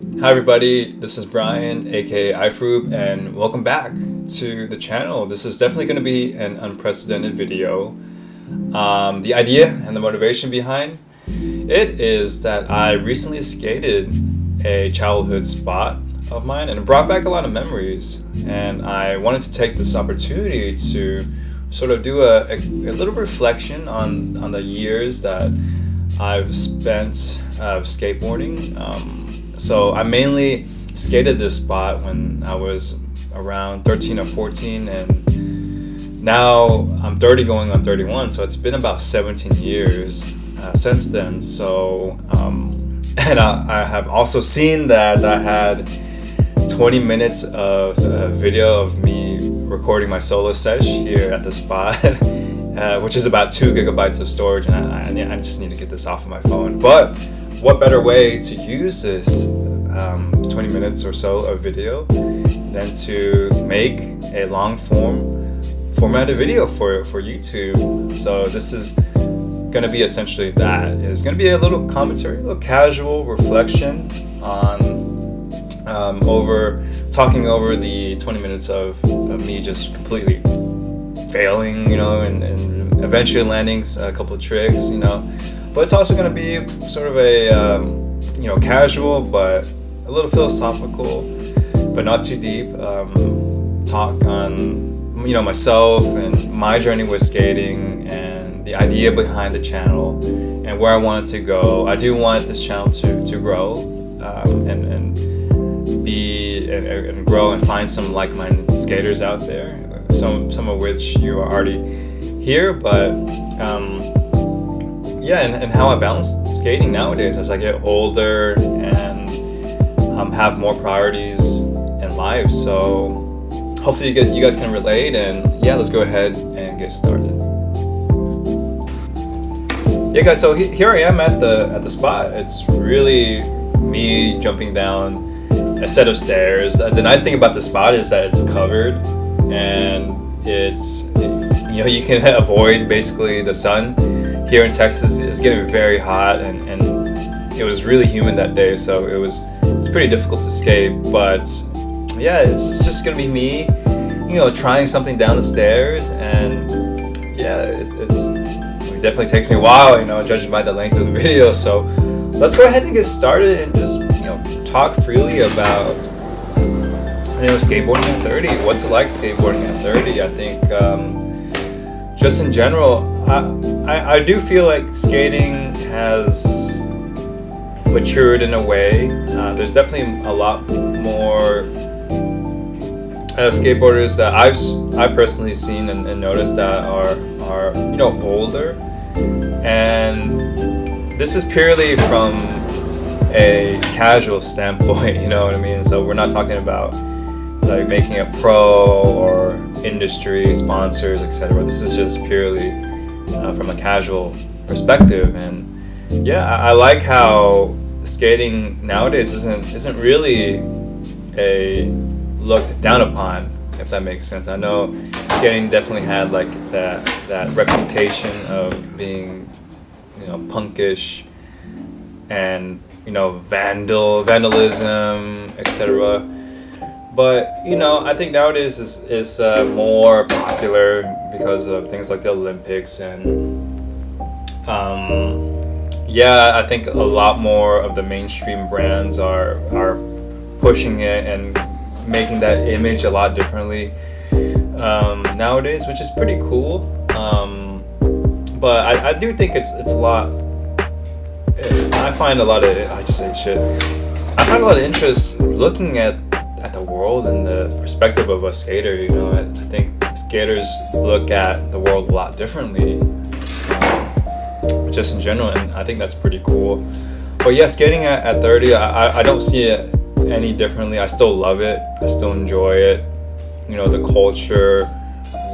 Hi everybody, this is Brian, aka iFroob, and welcome back to the channel. This is definitely going to be an unprecedented video. The idea and the motivation behind it is that I recently skated a childhood spot of mine and it brought back a lot of memories, and I wanted to take this opportunity to sort of do a little reflection on the years that I've spent skateboarding. So I mainly skated this spot when I was around 13 or 14, and now I'm 30 going on 31, so it's been about 17 years since then. So and I have also seen that I had 20 minutes of video of me recording my solo sesh here at the spot, which is about 2 gigabytes of storage, and I just need to get this off of my phone. But what better way to use this 20 minutes or so of video than to make a long formatted video for YouTube. So this is going to be essentially that. It's going to be a little commentary, a little casual reflection on talking over the 20 minutes of me just completely failing, and eventually landing a couple of tricks, But it's also going to be sort of a casual but a little philosophical, but not too deep talk on myself and my journey with skating and the idea behind the channel and where I want it to go. I do want this channel to grow and grow and find some like-minded skaters out there. Some of which you are already here, but and how I balance skating nowadays as I get older and have more priorities in life. So hopefully you guys can relate, and let's go ahead and get started. Yeah, guys, so here I am at the spot. It's really me jumping down a set of stairs. The nice thing about the spot is that it's covered, and you can avoid basically the sun. Here in Texas, it's getting very hot, and it was really humid that day, so it's pretty difficult to skate. But it's just gonna be me, trying something down the stairs, and it definitely takes me a while, judging by the length of the video. So let's go ahead and get started and just talk freely about skateboarding at 30. What's it like skateboarding at 30? I think just in general, I do feel like skating has matured in a way. There's definitely a lot more skateboarders that I've personally seen and noticed that are older, and this is purely from a casual standpoint. You know what I mean? So we're not talking about like making a pro or industry sponsors, etc. This is just purely from a casual perspective, and I like how skating nowadays isn't really looked down upon, if that makes sense. I know skating definitely had like that reputation of being punkish and vandalism, etc. But I think nowadays is more popular because of things like the Olympics, and I think a lot more of the mainstream brands are pushing it and making that image a lot differently nowadays, which is pretty cool. But I do think it's a lot. I find a lot of I find a lot of interest looking at the world and the perspective of a skater. I think skaters look at the world a lot differently, just in general, and I think that's pretty cool. But skating at 30, I don't see it any differently. I still love it. I still enjoy it. The culture,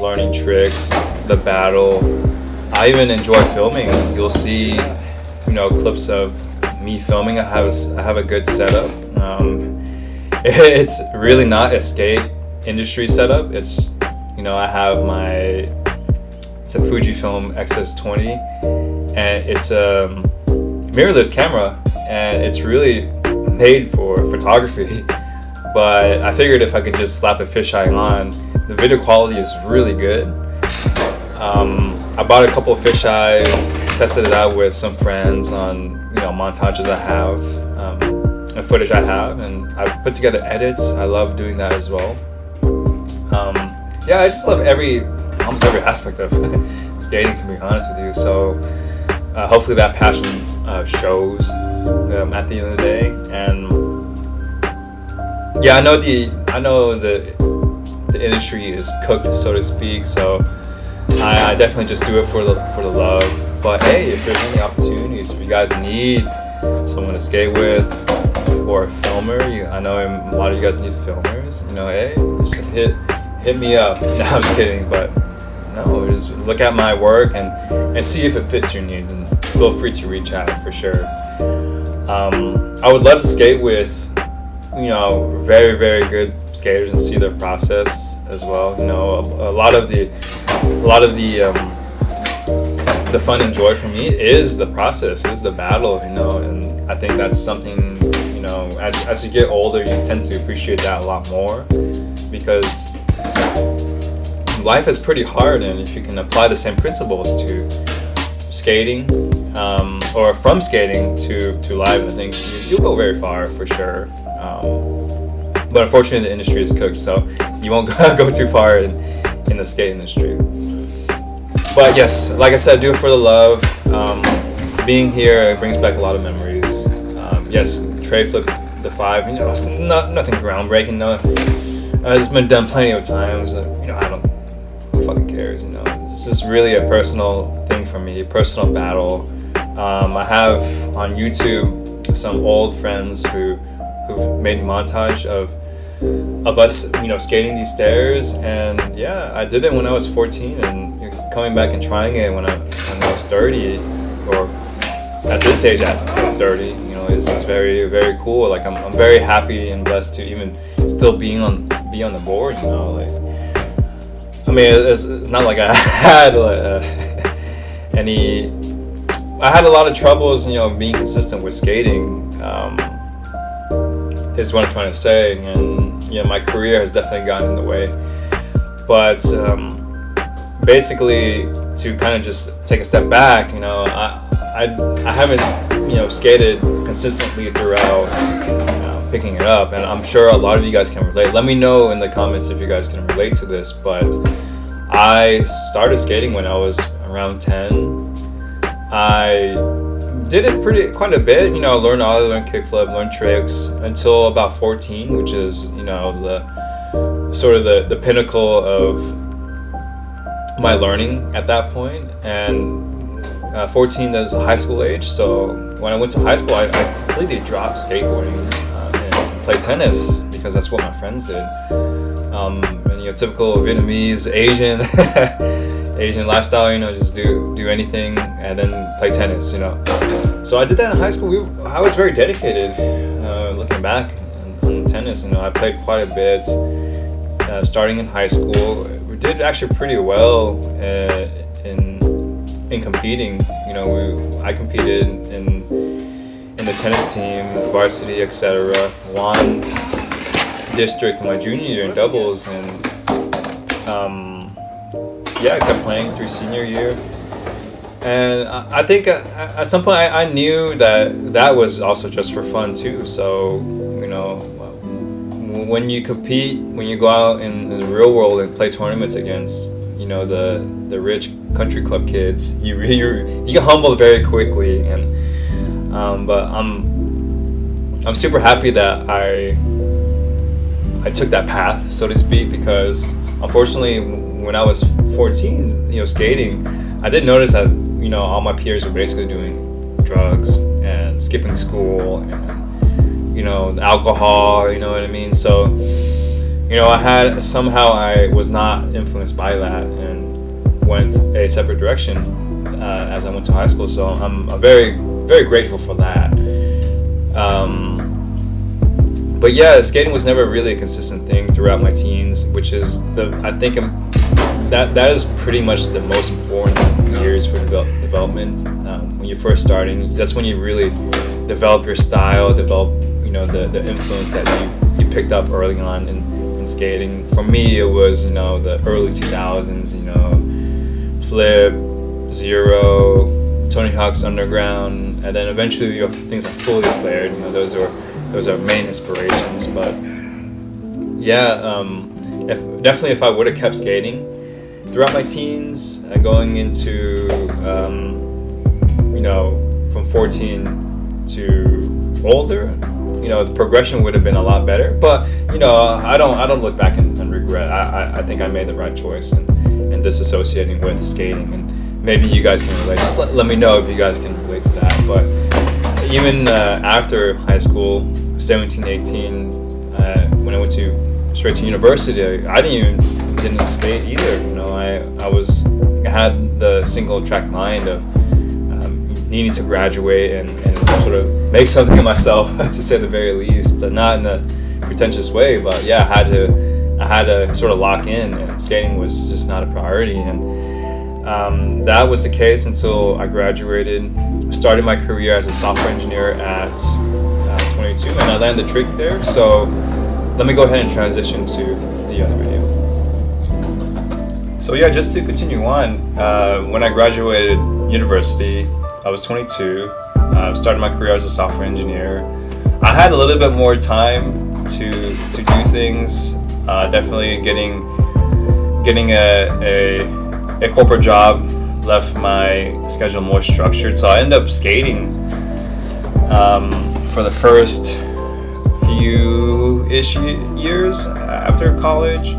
learning tricks, the battle. I even enjoy filming. You'll see, clips of me filming. I have a good setup. It's really not a skate industry setup. It's I have it's a Fujifilm XS20, and it's a mirrorless camera, and it's really made for photography, but I figured if I could just slap a fisheye on, the video quality is really good. I bought a couple of fisheyes, tested it out with some friends on montages I have, and footage I have, and I've put together edits. I love doing that as well. I just love almost every aspect of skating, to be honest with you. So hopefully that passion shows at the end of the day. And I know the industry is cooked, so to speak. So I definitely just do it for the love. But hey, if there's any opportunities, if you guys need someone to skate with or a filmer, I know a lot of you guys need filmers. Hey, just hit me up. No, I'm just kidding. But no, just look at my work and see if it fits your needs, and feel free to reach out for sure. I would love to skate with very, very good skaters and see their process as well. A lot of the fun and joy for me is the process, is the battle, and I think that's something, as you get older, you tend to appreciate that a lot more, because life is pretty hard, and if you can apply the same principles to skating, or from skating to live, I think you'll go very far for sure. But unfortunately, the industry is cooked, so you won't go too far in the skate industry. But yes, like I said, do it for the love. Being here, it brings back a lot of memories. Yes, tray flip the 5. It's nothing groundbreaking. It's been done plenty of times. Who fucking cares? This is really a personal thing for me, a personal battle. I have on YouTube some old friends who've made a montage of us, skating these stairs, and I did it when I was 14, and coming back and trying it when I was 30, or at this age at 30, is very, very cool. Like I'm very happy and blessed to even still be on the board. It's not like I had I had a lot of troubles, being consistent with skating. Is what I'm trying to say, and my career has definitely gotten in the way. But basically, to kind of just take a step back, I haven't skated consistently throughout picking it up, and I'm sure a lot of you guys can relate. Let me know in the comments if you guys can relate to this. But I started skating when I was around 10. I did it quite a bit, learned ollie, learned kickflip, learned tricks until about 14, which is, the pinnacle of my learning at that point. And 14 is high school age, so when I went to high school, I completely dropped skateboarding and played tennis, because that's what my friends did. And typical Vietnamese, Asian Asian lifestyle, just do anything and then play tennis, So I did that in high school. I was very dedicated. Looking back on tennis, I played quite a bit. Starting in high school, we did actually pretty well in competing. I competed in the tennis team, varsity, etc. Won district in my junior year in doubles, and I kept playing through senior year. And I think at some point I knew that was also just for fun too. So, when you compete, when you go out in the real world and play tournaments against, the rich country club kids, you get humbled very quickly. And but I'm super happy that I took that path, so to speak, because unfortunately when I was 14, skating, I did notice that all my peers were basically doing drugs and skipping school and alcohol, you know what I mean? So I was not influenced by that and went a separate direction as I went to high school. So I'm very, very grateful for that. But yeah, skating was never really a consistent thing throughout my teens, which is that is pretty much the most important years for development. When you're first starting, that's when you really develop your style, develop the influence that you picked up early on in skating. For me, it was the early 2000s. Flip, Zero, Tony Hawk's Underground, and then eventually things like Fully Flared. Those are main inspirations. But yeah, if I would have kept skating throughout my teens, going into from 14 to older, the progression would have been a lot better. But I don't look back and regret. I think I made the right choice and disassociating with skating. And maybe you guys can relate. Just let me know if you guys can relate to that. But even after high school, 17, 18, when I went straight to university, I didn't skate either. I had the single track mind of needing to graduate and sort of make something of myself, to say the very least. Not in a pretentious way, but yeah, I had to sort of lock in, and skating was just not a priority. And that was the case until I graduated. Started my career as a software engineer at 22, and I landed the trick there. So let me go ahead and transition to the other video. So yeah, just to continue on, when I graduated university, I was 22. Started my career as a software engineer. I had a little bit more time to do things. Definitely getting a corporate job left my schedule more structured. So I ended up skating for the first few-ish years after college,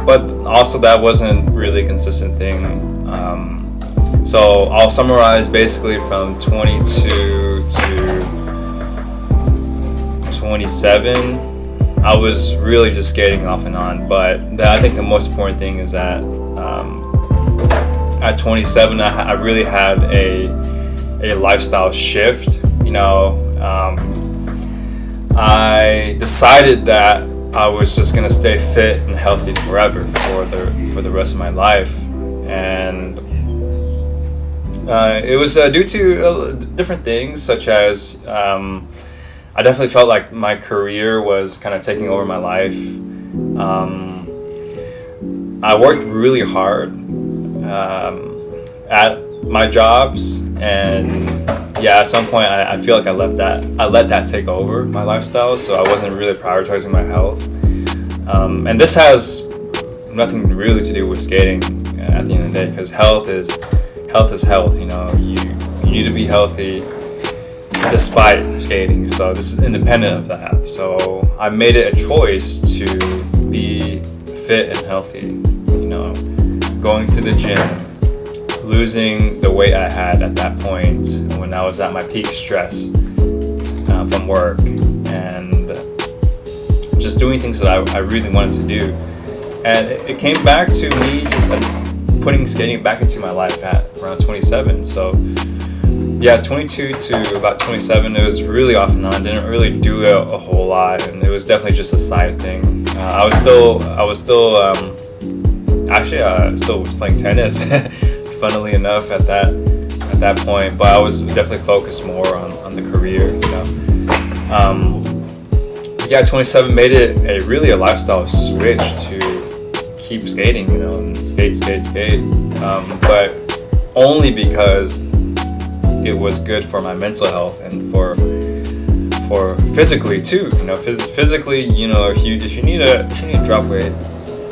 but also that wasn't really a consistent thing. So I'll summarize basically from 22 to 27. I was really just skating off and on, but I think the most important thing is that at 27 I really had a lifestyle shift. I decided that I was just gonna stay fit and healthy forever for the rest of my life, and it was due to different things, such as I definitely felt like my career was kind of taking over my life. I worked really hard at my jobs, and yeah, at some point I feel like I let that take over my lifestyle, so I wasn't really prioritizing my health. And this has nothing really to do with skating at the end of the day, because health is health. You need to be healthy despite skating, so this is independent of that. So I made it a choice to be fit and healthy, going to the gym, losing the weight I had at that point when I was at my peak stress from work, and just doing things that I really wanted to do. And it came back to me just like putting skating back into my life at around 27. So yeah, 22 to about 27, it was really off and on. Didn't really do a whole lot, and it was definitely just a side thing. I still was playing tennis, funnily enough, at that point. But I was definitely focused more on the career. Yeah, 27 made it a lifestyle switch to keep skating. And skate. But only because it was good for my mental health and for physically too. Physically, if you need to drop weight,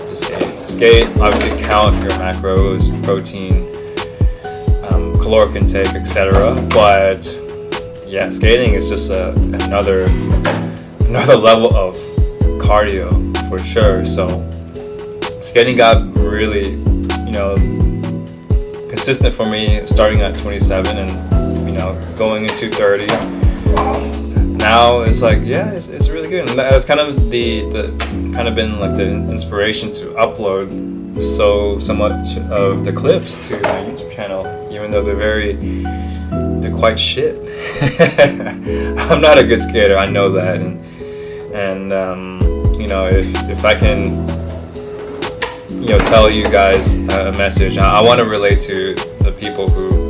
just skate. Obviously, count your macros, protein, caloric intake, etc. But yeah, skating is just another level of cardio for sure. So skating got really, consistent for me starting at 27 and going into 30. Now it's like, yeah, it's really good, and that's kind of been like the inspiration to upload so much of the clips to my YouTube channel, even though they're quite shit. I'm not a good skater, I know that, and if I can tell you guys a message, I want to relate to the people who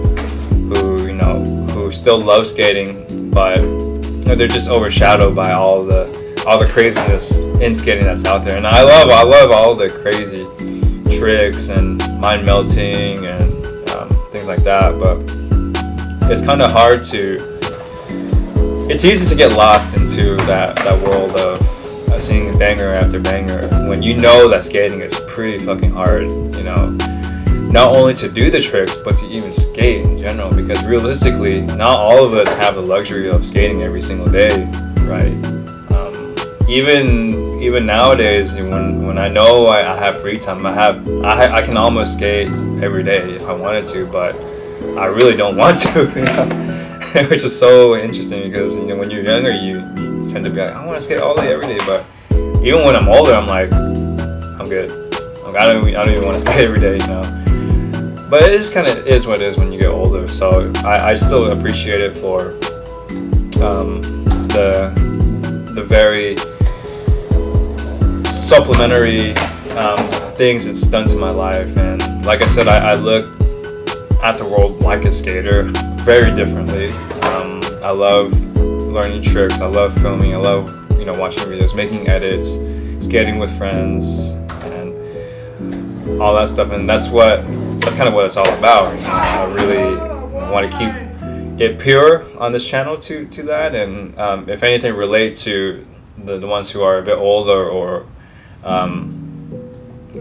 still love skating, but they're just overshadowed by all the craziness in skating that's out there. And I love all the crazy tricks and mind melting and things like that. But it's kind of hard to. It's easy to get lost into that world of seeing banger after banger when you know that skating is pretty fucking hard. You know, not only to do the tricks but to even skate in general. Because realistically, not all of us have the luxury of skating every single day, right? Even nowadays, when I know I have free time, I can almost skate every day if I wanted to, but I really don't want to, you know? Which is so interesting because, you know, when you're younger, you tend to be like, I want to skate all day every day, but even when I'm older, I'm like, I'm good. Like, I don't even want to skate every day, you know. But it just kind of is what it is when you get older. So I still appreciate it for the very supplementary things it's done to my life. And like I said, I look at the world like a skater very differently. I love learning tricks. I love filming. I love, you know, watching videos, making edits, skating with friends, and all that stuff. And that's kind of what it's all about. You know, I really want to keep it pure on this channel to that, and if anything, relate to the ones who are a bit older or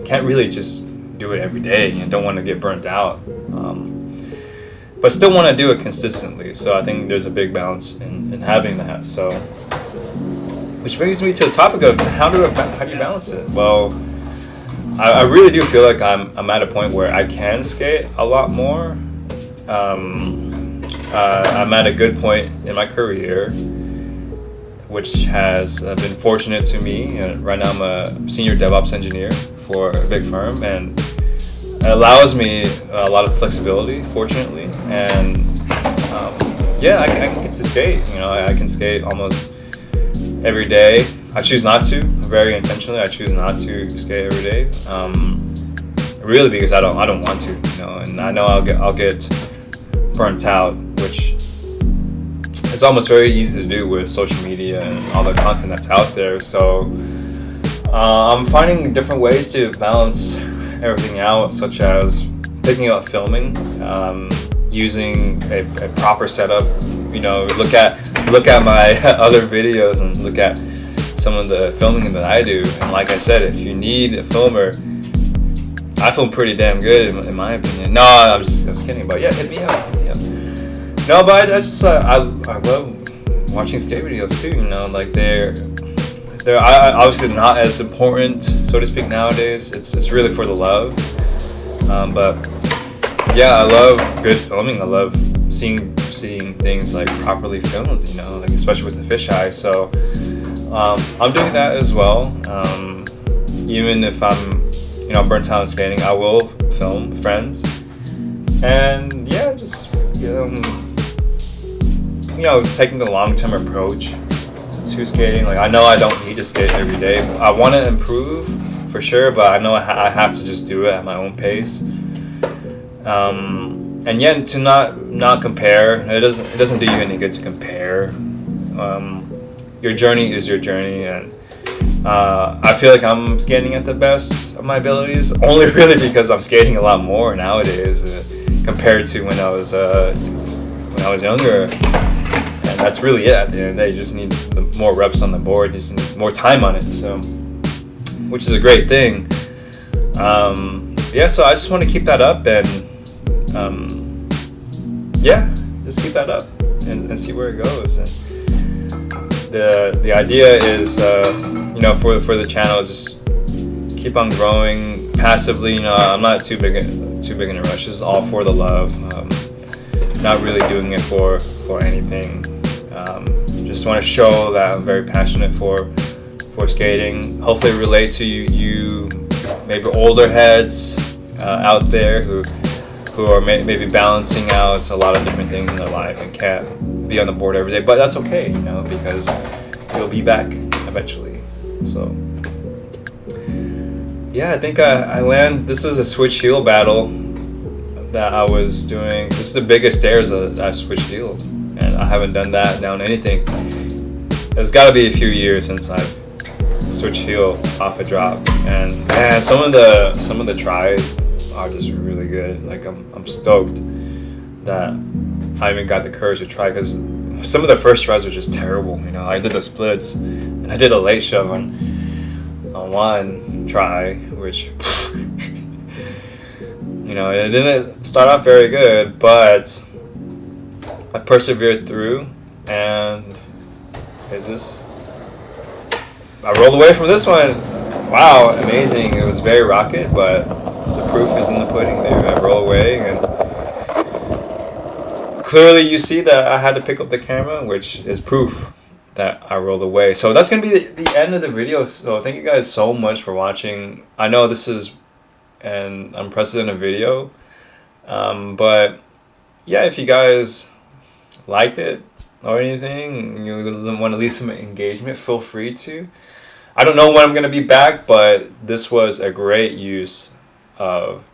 can't really just do it every day and don't want to get burnt out, but still want to do it consistently. So I think there's a big balance in having that. So, which brings me to the topic of how do you balance it? Well, I really do feel like I'm at a point where I can skate a lot more. I'm at a good point in my career, which has been fortunate to me. Right now I'm a senior DevOps engineer for a big firm, and it allows me a lot of flexibility, fortunately. And yeah, I can get to skate. You know, I can skate almost every day. I choose not to, very intentionally. I choose not to skate every day, really because I don't want to. You know, and I know I'll get burnt out, which it's almost very easy to do with social media and all the content that's out there. So I'm finding different ways to balance everything out, such as picking up filming, using a proper setup. You know, look at my other videos and look at some of the filming that I do. And like I said, if you need a filmer, I film pretty damn good in my opinion. No, I'm just kidding. But yeah, hit me up. No, but I just I love watching skate videos too. You know, like they're obviously not as important, so to speak, nowadays. It's really for the love. But yeah, I love good filming. I love seeing things like properly filmed. You know, like especially with the fisheye. So I'm doing that as well. Even if I'm burnt out in skating, I will film friends. And yeah, just taking the long-term approach to skating. Like, I know I don't need to skate every day. I want to improve for sure, but I know I have to just do it at my own pace. And yet to not compare. It doesn't do you any good to compare. Your journey is your journey, and I feel like I'm skating at the best of my abilities. Only really because I'm skating a lot more nowadays compared to when I was younger. And that's really it. At the end of the day, you just need more reps on the board. You just need more time on it. So, which is a great thing. So I just want to keep that up, and just keep that up and see where it goes. And the idea is, for the channel, just keep on growing passively. I'm not too big in a rush. This is all for the love. Not really doing it for anything. Just want to show that I'm very passionate for skating. Hopefully relate to you maybe older heads out there who are maybe balancing out a lot of different things in their life and can't be on the board every day. But that's okay, because you'll be back eventually. So yeah, I think I land. This is a switch heel battle that I was doing. This is the biggest stairs that I've switched heeled, and I haven't done that down anything it's got to be a few years since I've switched heel off a drop, and man, some of the tries are just really good. Like I'm stoked that I even got the courage to try, because some of the first tries were just terrible. You know, I did the splits and I did a late shove on one try, which you know, it didn't start off very good, but I persevered through, and I rolled away from this one. Wow, amazing. It was very rocket, but the proof is in the pudding there. I roll away, and clearly you see that I had to pick up the camera, which is proof that I rolled away. So that's going to be the end of the video. So thank you guys so much for watching. I know this is an unprecedented video, but yeah, if you guys liked it or anything, you want to leave some engagement, feel free to. I don't know when I'm going to be back, but this was a great use of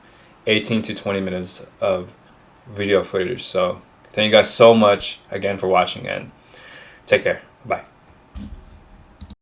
18 to 20 minutes of video footage. So thank you guys so much again for watching, and take care. Bye.